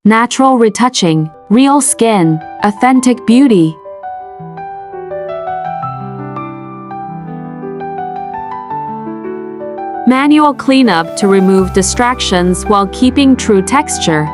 Natural retouching, real skin, authentic beauty. Manual cleanup to remove distractions while keeping true texture.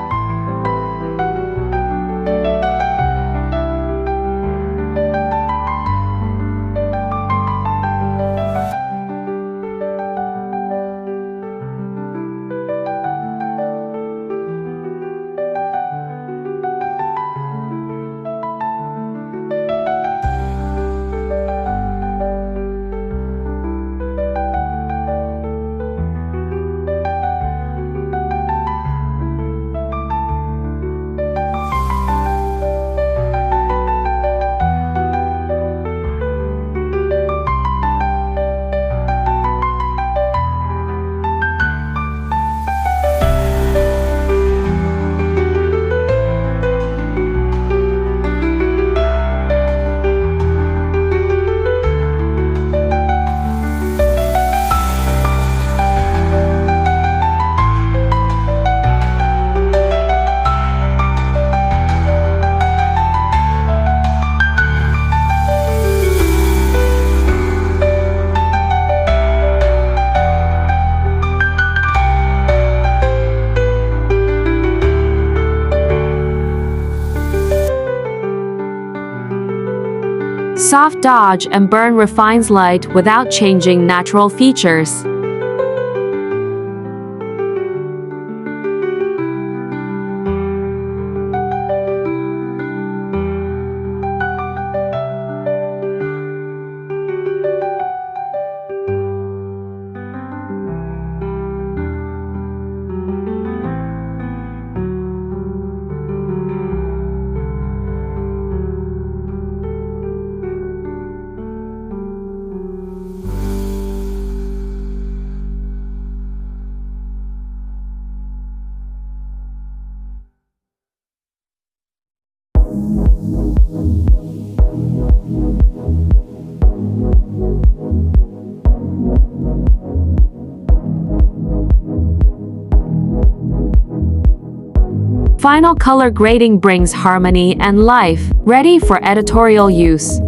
Soft dodge and burn refines light without changing natural features. Final color grading brings harmony and life, ready for editorial use.